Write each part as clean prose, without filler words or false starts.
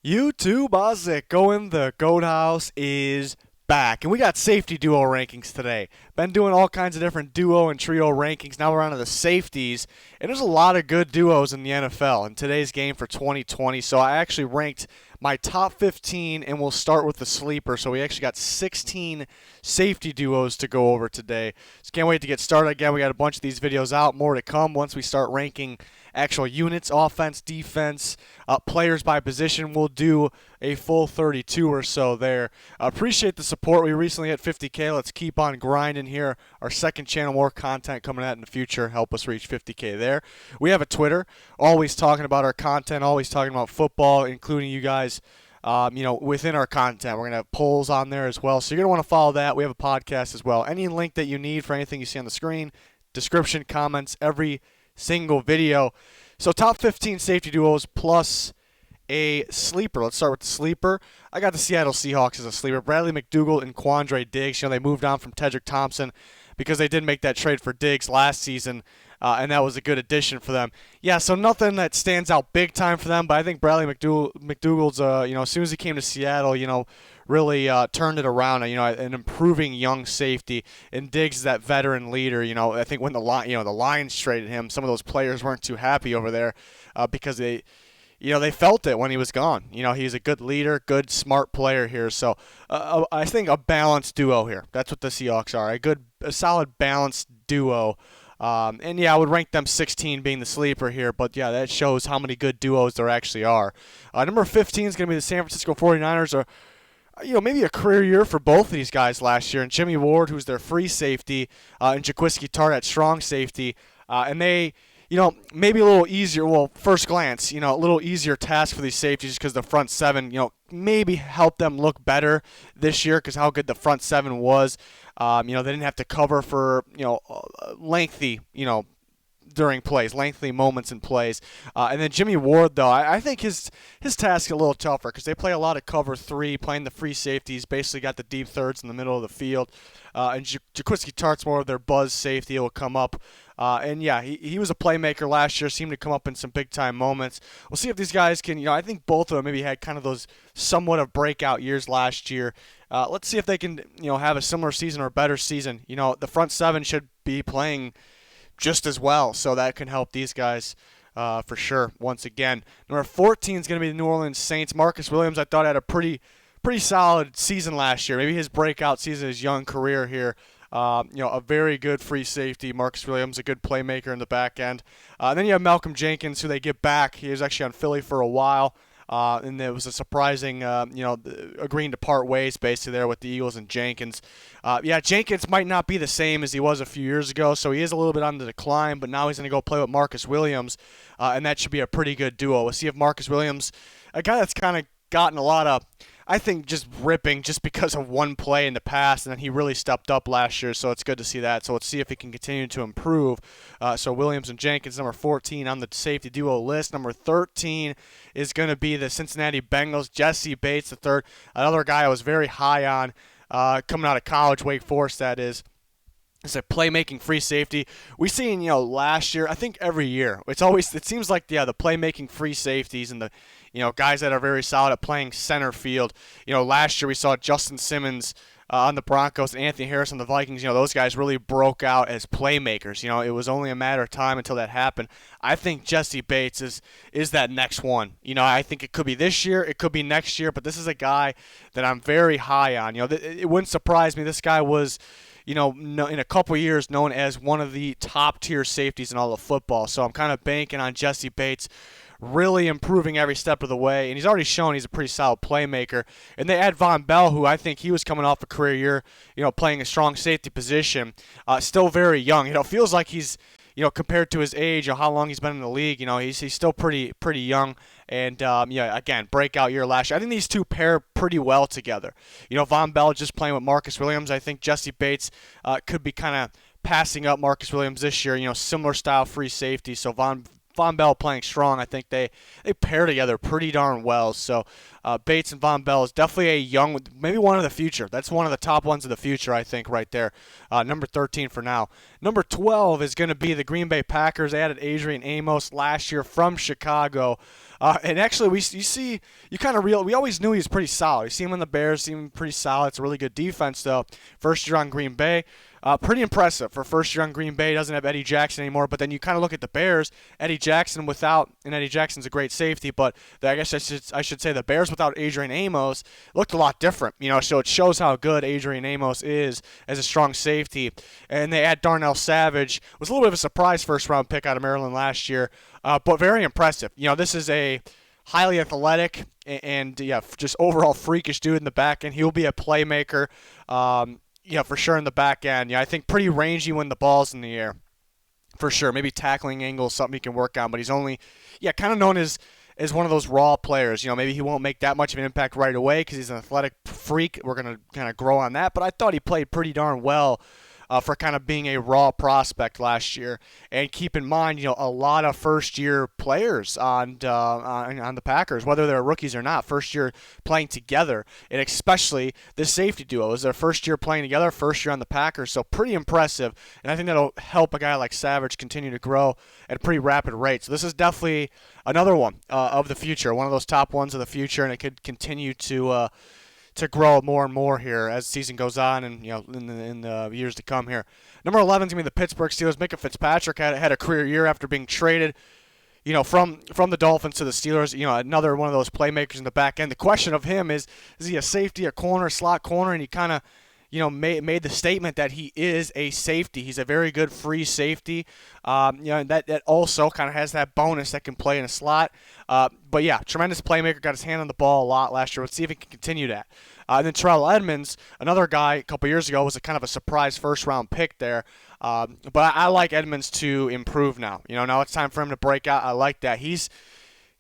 YouTube, how's it going? The Goat House is back, and we got safety duo rankings today. Been doing all kinds of different duo and trio rankings. Now we're on to the safeties, and there's a lot of good duos in the NFL in today's game for 2020. So I actually ranked my top 15, and we'll start with the sleeper. So we actually got 16 safety duos to go over today. So can't wait to get started. Again, we got a bunch of these videos out, more to come once we start ranking actual units, offense, defense, players by position. We'll do a full 32 or so there. Appreciate the support. We recently hit 50K. Let's keep on grinding here. Our second channel, more content coming out in the future. Help us reach 50K there. We have a Twitter, always talking about our content, always talking about football, including you guys. Within our content, we're going to have polls on there as well. So you're going to want to follow that. We have a podcast as well. Any link that you need for anything you see on the screen, description, comments, every single video. So top 15 safety duos plus a sleeper. Let's start with the sleeper. I got the Seattle Seahawks as a sleeper. Bradley McDougald and Quandre Diggs. They moved on from Tedrick Thompson because they did make that trade for Diggs last season, and that was a good addition for them. Yeah, so nothing that stands out big time for them, but I think Bradley McDougald's, as soon as he came to Seattle, really turned it around. An improving young safety, and Diggs is that veteran leader. I think when the Lions traded him, some of those players weren't too happy over there because they felt it when he was gone. He's a good leader, good, smart player here. So I think a balanced duo here. That's what the Seahawks are. A solid balanced duo. I would rank them 16 being the sleeper here, but yeah, that shows how many good duos there actually are. Number 15 is going to be the San Francisco 49ers, or maybe a career year for both of these guys last year. And JIMMIE Ward, who's their free safety, and Jaquiski Tartt at strong safety. And they, maybe a little easier, well, first glance, a little easier task for these safeties because the front seven, maybe help them look better this year because how good the front seven was. They didn't have to cover for, lengthy, during plays, lengthy moments in plays. And then JIMMIE Ward, though, I think his task is a little tougher because they play a lot of cover three, playing the free safeties, basically got the deep thirds in the middle of the field. And Jaquiski Tartt's more of their buzz safety. It will come up. He was a playmaker last year, seemed to come up in some big-time moments. We'll see if these guys can, I think both of them maybe had kind of those somewhat of breakout years last year. Let's see if they can, have a similar season or a better season. The front seven should be playing just as well, so that can help these guys for sure. Once again, number 14 is going to be the New Orleans Saints. Marcus Williams, I thought, had a pretty solid season last year. Maybe his breakout season, his young career here. A very good free safety. Marcus Williams, a good playmaker in the back end. Then you have Malcolm Jenkins, who they get back. He was actually on Philly for a while. And it was a surprising, agreeing to part ways basically there with the Eagles and Jenkins. Jenkins might not be the same as he was a few years ago, so he is a little bit on the decline, but now he's going to go play with Marcus Williams, and that should be a pretty good duo. We'll see if Marcus Williams, a guy that's kind of gotten a lot of, I think, just ripping just because of one play in the past, and then he really stepped up last year, so it's good to see that. So let's see if he can continue to improve. So Williams and Jenkins, number 14 on the safety duo list. Number 13 is going to be the Cincinnati Bengals, Jessie Bates the third, another guy I was very high on coming out of college, Wake Forest that is. It's a playmaking free safety. We seen, last year, I think every year, it seems like, the playmaking free safeties and the, guys that are very solid at playing center field. Last year we saw Justin Simmons on the Broncos and Anthony Harris on the Vikings. Those guys really broke out as playmakers. It was only a matter of time until that happened. I think Jessie Bates is that next one. I think it could be this year, it could be next year, but this is a guy that I'm very high on. It wouldn't surprise me. This guy was, in a couple years known as one of the top-tier safeties in all of football. So I'm kind of banking on Jessie Bates really improving every step of the way, and he's already shown he's a pretty solid playmaker. And they add Von Bell, who I think he was coming off a career year, playing a strong safety position, still very young. Feels like he's, compared to his age or how long he's been in the league, he's still pretty young. And, again, breakout year last year. I think these two pair pretty well together. Von Bell just playing with Marcus Williams. I think Jessie Bates could be kind of passing up Marcus Williams this year, similar style free safety. So Von Von Bell playing strong. I think they pair together pretty darn well. So Bates and Von Bell is definitely a young, maybe one of the future. That's one of the top ones of the future, I think, right there. Number 13 for now. Number 12 is going to be the Green Bay Packers. They added ADRIAN Amos last year from Chicago. And actually, we always knew he was pretty solid. You see him in the Bears, see him pretty solid. It's a really good defense, though. First year on Green Bay. Pretty impressive for first year on Green Bay. Doesn't have Eddie Jackson anymore, but then you kind of look at the Bears. Eddie Jackson's a great safety, but I guess I should say the Bears without ADRIAN Amos looked a lot different. So it shows how good ADRIAN Amos is as a strong safety. And they add Darnell Savage. It was a little bit of a surprise first round pick out of Maryland last year, but very impressive. This is a highly athletic and just overall freakish dude in the back end. He'll be a playmaker. For sure in the back end. I think pretty rangy when the ball's in the air. For sure. Maybe tackling angle is something he can work on, but he's only, kind of known as one of those raw players. Maybe he won't make that much of an impact right away because he's an athletic freak. We're going to kind of grow on that, but I thought he played pretty darn well for kind of being a raw prospect last year. And keep in mind, a lot of first-year players on the Packers, whether they're rookies or not, first year playing together, and especially the safety duo is their first year playing together, first year on the Packers. So pretty impressive, and I think that'll help a guy like Savage continue to grow at a pretty rapid rate. So this is definitely another one of the future, one of those top ones of the future, and it could continue to grow more and more here as the season goes on and in the years to come here. Number 11 is going to be the Pittsburgh Steelers. MINKAH FITZPATRIck had a career year after being traded from the Dolphins to the Steelers. Another one of those playmakers in the back end. The question of him is he a safety, a corner, slot corner? And he kind of made the statement that he is a safety. He's a very good free safety. And that also kind of has that bonus that can play in a slot. But tremendous playmaker, got his hand on the ball a lot last year. Let's see if he can continue that. And then Terrell Edmunds, another guy a couple years ago, was a kind of a surprise first-round pick there. But I like Edmunds to improve now. Now it's time for him to break out. I like that. He's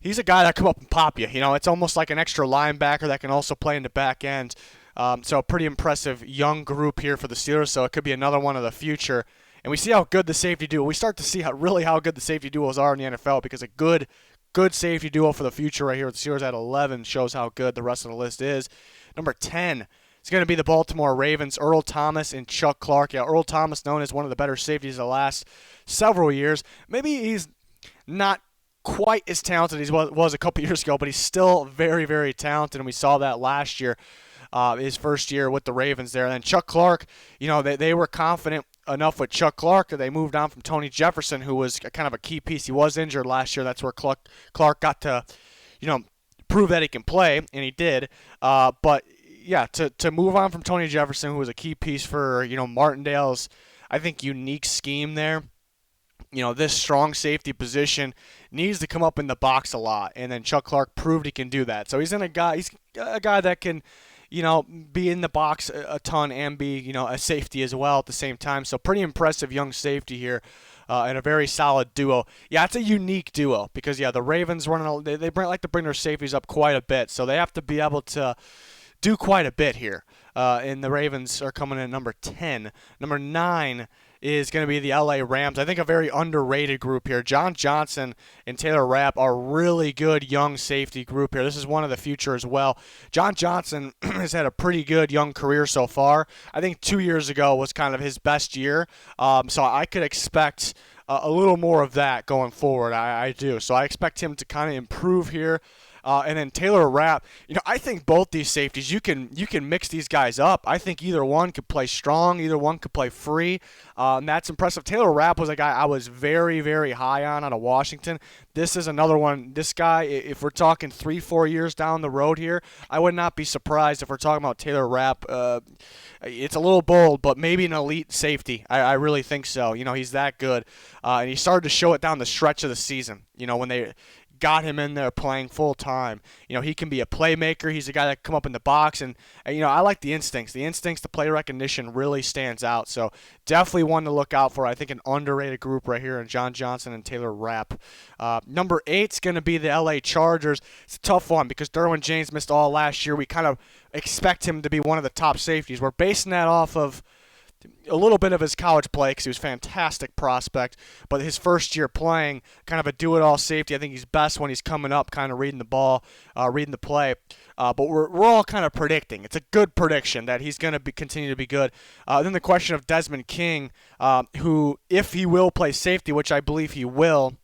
a guy that come up and pop you. It's almost like an extra linebacker that can also play in the back end. So a pretty impressive young group here for the Steelers. So it could be another one of the future. And we see how good the safety duo. We start to see how good the safety duos are in the NFL because a good safety duo for the future right here with the Steelers at 11 shows how good the rest of the list is. Number 10 is going to be the Baltimore Ravens, Earl Thomas and Chuck Clark. Earl Thomas known as one of the better safeties of the last several years. Maybe he's not quite as talented as he was a couple years ago, but he's still very, very talented, and we saw that last year. His first year with the Ravens there. And then Chuck Clark, they were confident enough with Chuck Clark that they moved on from Tony Jefferson, who was kind of a key piece. He was injured last year. That's where Clark got to, prove that he can play, and he did. But to move on from Tony Jefferson, who was a key piece for, Martindale's, I think, unique scheme there. This strong safety position needs to come up in the box a lot, and then Chuck Clark proved he can do that. So he's a guy that can, be in the box a ton and be, a safety as well at the same time. So pretty impressive young safety here and a very solid duo. It's a unique duo because, the Ravens they like to bring their safeties up quite a bit. So they have to be able to do quite a bit here. And the Ravens are coming in at number 10. Number 9 is going to be the LA Rams. I think a very underrated group here. John Johnson and Taylor Rapp are really good young safety group here. This is one of the future as well. John Johnson has had a pretty good young career so far. I think 2 years ago was kind of his best year. So I could expect a little more of that going forward. I do. So I expect him to kind of improve here. And then Taylor Rapp, I think both these safeties, you can mix these guys up. I think either one could play strong, either one could play free. And that's impressive. Taylor Rapp was a guy I was very, very high on out of Washington. This is another one. This guy, if we're talking 3-4 years down the road here, I would not be surprised if we're talking about Taylor Rapp. It's a little bold, but maybe an elite safety. I really think so. He's that good. And he started to show it down the stretch of the season, when they got him in there playing full time. He can be a playmaker. He's a guy that can come up in the box, and I like the instincts. The instincts, the play recognition really stands out. So definitely one to look out for. I think an underrated group right here in John Johnson and Taylor Rapp. Number 8 is going to be the LA Chargers. It's a tough one because Derwin James missed all last year. We kind of expect him to be one of the top safeties. We're basing that off of a little bit of his college play because he was a fantastic prospect, but his first year playing, kind of a do-it-all safety. I think he's best when he's coming up, kind of reading the ball, reading the play. But we're all kind of predicting. It's a good prediction that he's going to continue to be good. Then the question of Desmond King, who, if he will play safety, which I believe he will,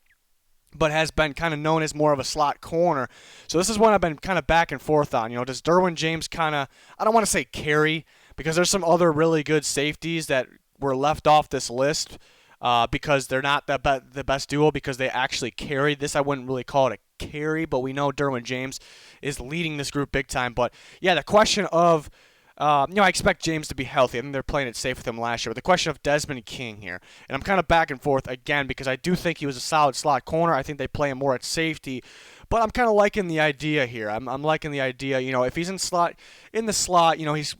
but has been kind of known as more of a slot corner. So this is one I've been kind of back and forth on. Does Derwin James kind of, I don't want to say carry, because there's some other really good safeties that were left off this list because they're not the best duo because they actually carry. This I wouldn't really call it a carry, but we know Derwin James is leading this group big time. But, yeah, the question of I expect James to be healthy. I think they're playing it safe with him last year. But the question of Desmond King here, and I'm kind of back and forth again because I do think he was a solid slot corner. I think they play him more at safety. But I'm kind of liking the idea here. I'm liking the idea. If he's in the slot, he's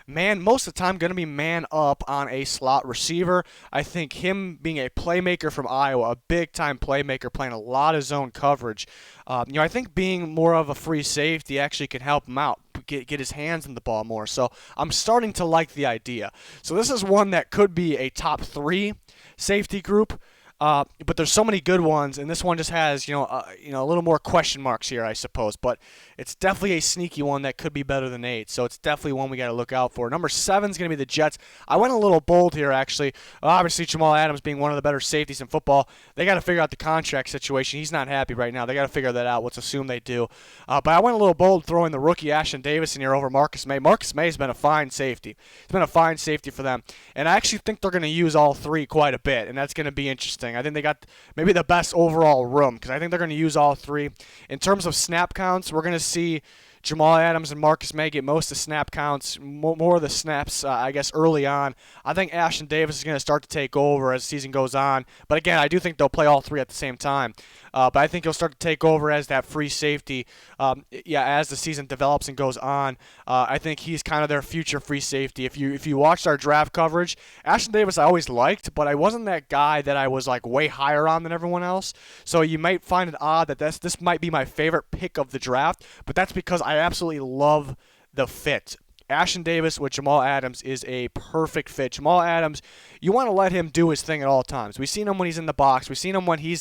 most of the time going to be man up on a slot receiver. I think him being a playmaker from Iowa, a big-time playmaker, playing a lot of zone coverage, I think being more of a free safety actually can help him out, get his hands in the ball more. So I'm starting to like the idea. So this is one that could be a top 3 safety group. But there's so many good ones, and this one just has a little more question marks here, I suppose. But it's definitely a sneaky one that could be better than 8. So it's definitely one we got to look out for. Number 7 is going to be the Jets. I went a little bold here, actually. Obviously, Jamal Adams being one of the better safeties in football, they got to figure out the contract situation. He's not happy right now. They got to figure that out. Let's assume they do. But I went a little bold, throwing the rookie Ashton Davis in here over Marcus May. Marcus May has been a fine safety. He's been a fine safety for them, and I actually think they're going to use all 3 quite a bit, and that's going to be interesting. I think they got maybe the best overall room because I think they're going to use all 3. In terms of snap counts, we're going to see Jamal Adams and Marcus May get most of the snap counts, more of the snaps, I guess, early on. I think Ashton Davis is going to start to take over as the season goes on. But again, I do think they'll play all 3 at the same time. But I think he'll start to take over as that free safety, as the season develops and goes on. I think he's kind of their future free safety. If you watched our draft coverage, Ashton Davis I always liked, but I wasn't that guy that I was like way higher on than everyone else. So you might find it odd that this might be my favorite pick of the draft, but that's because I absolutely love the fit. Ashton Davis with Jamal Adams is a perfect fit. Jamal Adams, you want to let him do his thing at all times. We've seen him when he's in the box. We've seen him when he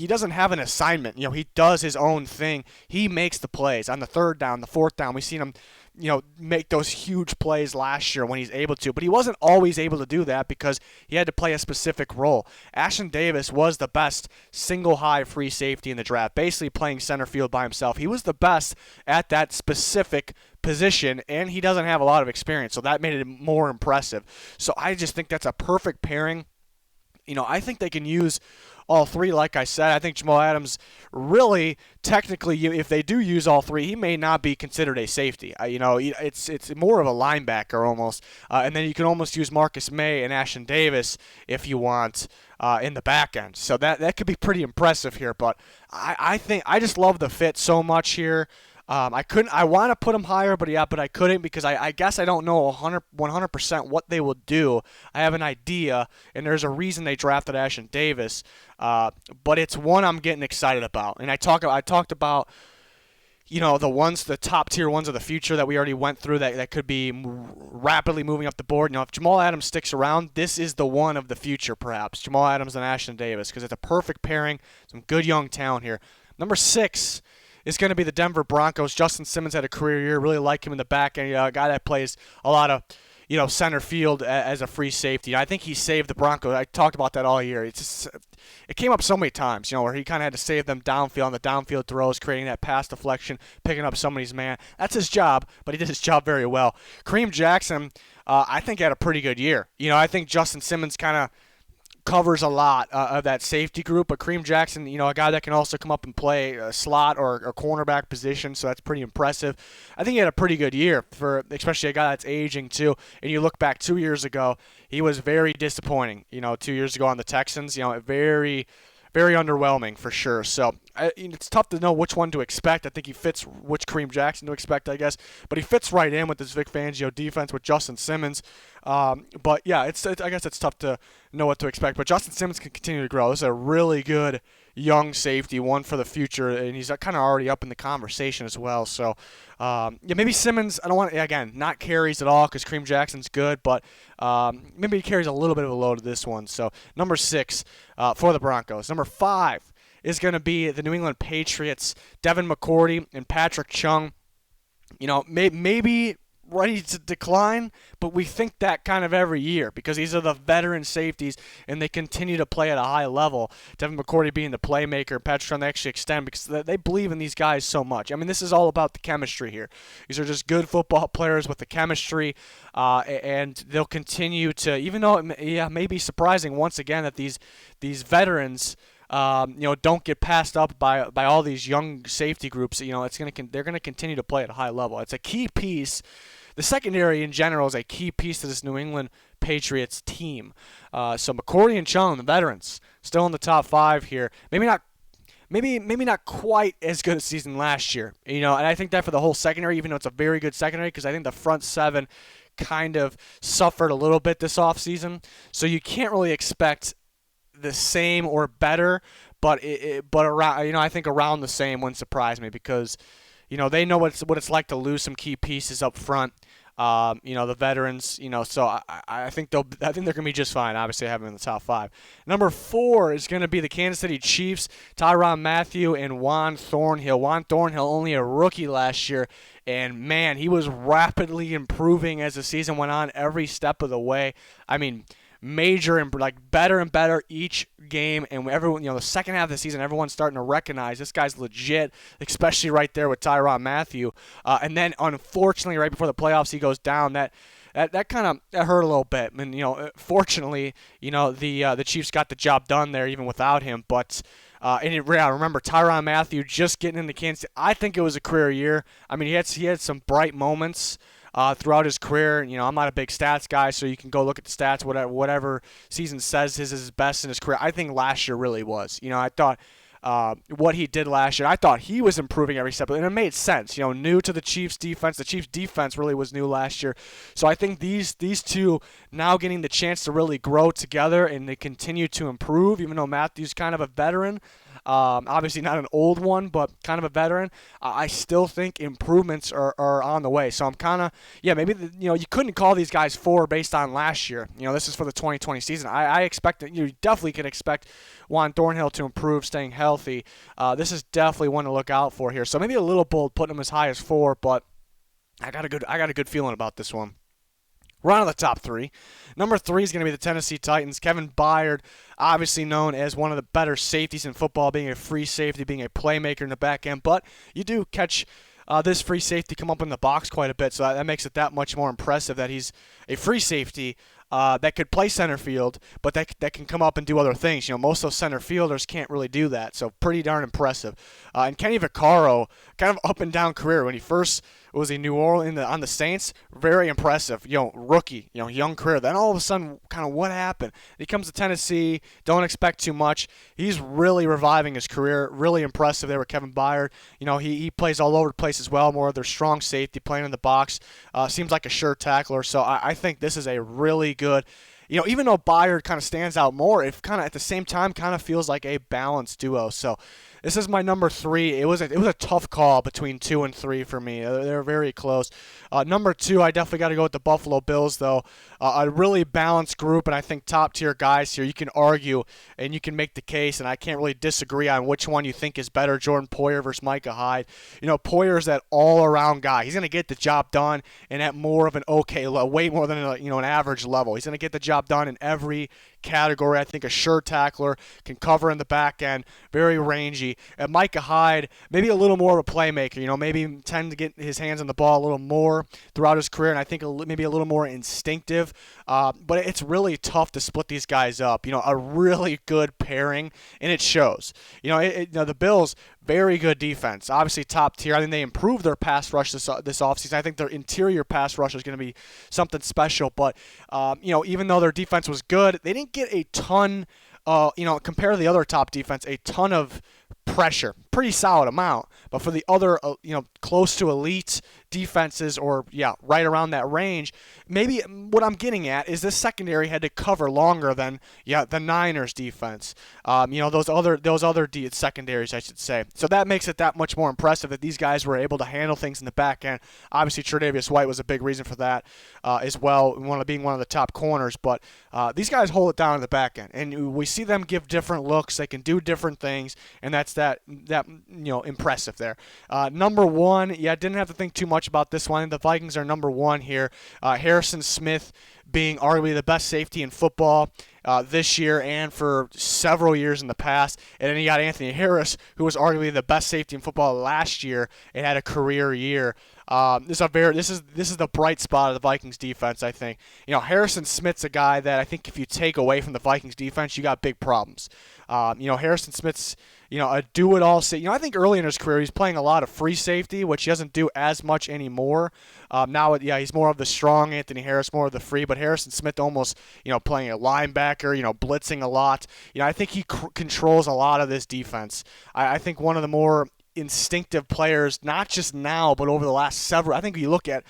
doesn't have an assignment. He does his own thing. He makes the plays on the 3rd down, the 4th down. We've seen him make those huge plays last year when he's able to. But he wasn't always able to do that because he had to play a specific role. Ashton Davis was the best single high free safety in the draft, basically playing center field by himself. He was the best at that specific position, and he doesn't have a lot of experience, so that made it more impressive. So I just think that's a perfect pairing. I think they can use all 3, like I said. I think Jamal Adams really, technically, if they do use all 3, he may not be considered a safety. It's more of a linebacker almost. And then you can almost use Marcus May and Ashton Davis if you want in the back end. So that could be pretty impressive here. But I think I just love the fit so much here. I want to put them higher, but I couldn't because I guess I don't know 100% what they will do. I have an idea, and there's a reason they drafted Ashton Davis, but it's one I'm getting excited about. And I talked about the top tier ones of the future that we already went through that could be rapidly moving up the board. If Jamal Adams sticks around, this is the one of the future perhaps, Jamal Adams and Ashton Davis, because it's a perfect pairing, some good young talent here. Number 6 is going to be the Denver Broncos. Justin Simmons had a career year. Really like him in the back end. A guy that plays a lot of, center field as a free safety. I think he saved the Broncos. I talked about that all year. It came up so many times, where he kind of had to save them downfield on the downfield throws, creating that pass deflection, picking up somebody's man. That's his job, but he did his job very well. Kareem Jackson, I think had a pretty good year. I think Justin Simmons kind of covers a lot of that safety group, but Kareem Jackson, a guy that can also come up and play a slot or cornerback position, so that's pretty impressive. I think he had a pretty good year for especially a guy that's aging too. And you look back 2 years ago, he was very disappointing. 2 years ago on the Texans, very, very underwhelming for sure. So it's tough to know which one to expect. I think he fits which Kareem Jackson to expect, I guess. But he fits right in with this Vic Fangio defense with Justin Simmons. But yeah, I guess it's tough to know what to expect. But Justin Simmons can continue to grow. This is a really good young safety, one for the future, and he's kind of already up in the conversation as well. So, yeah, maybe Simmons. I don't want, again, not carries at all because Kareem Jackson's good, but maybe he carries a little bit of a load of this one. So, number 6 for the Broncos. Number 5 is going to be the New England Patriots, Devin McCourty and Patrick Chung. You know, maybe ready to decline, but we think that kind of every year because these are the veteran safeties and they continue to play at a high level. Devin McCourty being the playmaker, Patrick Chung, they actually extend because they believe in these guys so much. I mean, this is all about the chemistry here. These are just good football players with the chemistry, and they'll continue to, even though it may be surprising once again that these veterans don't get passed up by all these young safety groups. You know, they're gonna continue to play at a high level. It's a key piece. The secondary in general is a key piece to this New England Patriots team. So McCourty and Chung, the veterans, still in the top 5 here. Maybe not quite as good a season last year. You know, and I think that for the whole secondary, even though it's a very good secondary, because I think the front 7 kind of suffered a little bit this offseason. So you can't really expect the same or better, but around, I think around the same wouldn't surprise me because, they know what it's like to lose some key pieces up front. The veterans, so I think they're gonna be just fine. Obviously, I have them in the top 5. Number 4 is gonna be the Kansas City Chiefs, TYRANN Mathieu and Juan Thornhill. Juan Thornhill, only a rookie last year, and man, he was rapidly improving as the season went on every step of the way. I mean, major and better and better each game, and everyone, the second half of the season, everyone's starting to recognize this guy's legit, especially right there with TYRANN Mathieu. And then unfortunately, right before the playoffs, he goes down. That kind of hurt a little bit. And fortunately, the Chiefs got the job done there even without him. But remember TYRANN Mathieu just getting into Kansas City. I think it was a career year. I mean, he had some bright moments throughout his career. I'm not a big stats guy, so you can go look at the stats. Whatever season says his is his best in his career. I think last year really was. I thought what he did last year, I thought he was improving every step, and it made sense. New to the Chiefs defense. The Chiefs defense really was new last year. So I think these two now getting the chance to really grow together and they continue to improve, even though Matthew's kind of a veteran. Obviously not an old one, but kind of a veteran. I still think improvements are on the way. So I'm kind of, maybe, you couldn't call these guys 4 based on last year. This is for the 2020 season. I expect that you definitely can expect Juan Thornhill to improve, staying healthy. This is definitely one to look out for here. So maybe a little bold putting him as high as 4, but I got a good feeling about this one. We're on to the top 3. Number 3 is going to be the Tennessee Titans. Kevin Byard, obviously known as one of the better safeties in football, being a free safety, being a playmaker in the back end. But you do catch this free safety come up in the box quite a bit, so that makes it that much more impressive that he's a free safety that could play center field, but that can come up and do other things. Most of those center fielders can't really do that, so pretty darn impressive. And Kenny Vaccaro, kind of up and down career. When he first was in New Orleans on the Saints, very impressive. Rookie, young career. Then all of a sudden, kind of what happened? He comes to Tennessee, don't expect too much. He's really reviving his career. Really impressive there with Kevin Byard. He plays all over the place as well. More of their strong safety, playing in the box. Seems like a sure tackler. So I think this is a really good. Even though Byard kind of stands out more, it kind of at the same time kind of feels like a balanced duo. So this is my number 3. It was a tough call between 2 and 3 for me. They're very close. Number 2, I definitely got to go with the Buffalo Bills, though. A really balanced group, and I think top-tier guys here. You can argue, and you can make the case, and I can't really disagree on which one you think is better, Jordan Poyer versus Micah Hyde. Poyer's that all-around guy. He's going to get the job done, and at more of an okay level, way more than an average level. He's going to get the job done in every category. I think a sure tackler, can cover in the back end, very rangy. And Micah Hyde, maybe a little more of a playmaker, maybe tend to get his hands on the ball a little more throughout his career, and I think maybe a little more instinctive. But it's really tough to split these guys up. A really good pairing, and it shows. The Bills, very good defense, obviously top tier. I think they improved their pass rush this offseason. I think their interior pass rush is going to be something special. But even though their defense was good, they didn't get a ton. Compared to the other top defense, a ton of pressure, pretty solid amount. But for the other, close to elite defenses, or right around that range, maybe what I'm getting at is this secondary had to cover longer than the Niners defense. Those other secondaries, I should say. So that makes it that much more impressive that these guys were able to handle things in the back end. Obviously, Tre'Davious White was a big reason for that as well, being one of the top corners. But these guys hold it down in the back end, and we see them give different looks. They can do different things, and that's impressive there. Number one, didn't have to think too much about this one. The Vikings are number one here. Harrison Smith being arguably the best safety in football this year and for several years in the past. And then you got Anthony Harris, who was arguably the best safety in football last year and had a career year. This is the bright spot of the Vikings defense, I think. Harrison Smith's a guy that I think if you take away from the Vikings defense, you got big problems. Harrison Smith's a do-it-all. I think early in his career he's playing a lot of free safety, which he doesn't do as much anymore. Now, he's more of the strong Anthony Harris, more of the free. But Harrison Smith almost, playing a linebacker, blitzing a lot. I think he controls a lot of this defense. I think one of the more instinctive players, not just now, but over the last several. I think you look at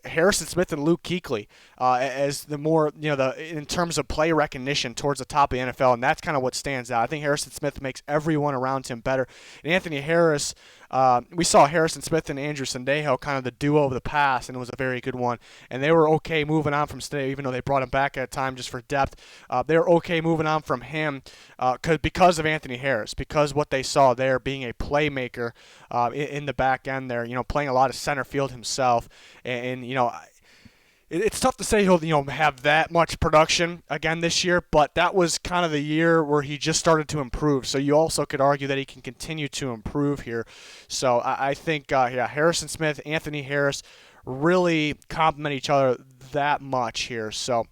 Harrison Smith and Luke Kuechly as the more, in terms of play recognition towards the top of the NFL, and that's kind of what stands out. I think Harrison Smith makes everyone around him better. And Anthony Harris, we saw Harrison Smith and Andrew Sendejo, kind of the duo of the past, and it was a very good one. And they were okay moving on from Sendejo, even though they brought him back at a time just for depth. They were okay moving on from him because of Anthony Harris, because what they saw there being a playmaker in the back end there, playing a lot of center field himself. And it's tough to say he'll have that much production again this year, but that was kind of the year where he just started to improve. So you also could argue that he can continue to improve here. So I think Harrison Smith, Anthony Harris really complement each other that much here. So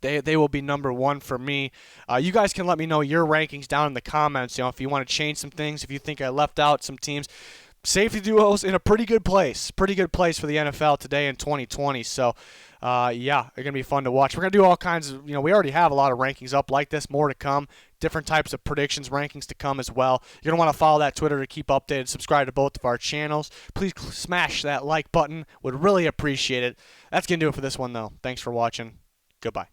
they will be number one for me. You guys can let me know your rankings down in the comments. If you want to change some things, if you think I left out some teams. Safety duos in a pretty good place for the NFL today in 2020. So, they're going to be fun to watch. We're going to do all kinds of, we already have a lot of rankings up like this, more to come, different types of predictions, rankings to come as well. You're going to want to follow that Twitter to keep updated, subscribe to both of our channels. Please smash that like button. Would really appreciate it. That's going to do it for this one, though. Thanks for watching. Goodbye.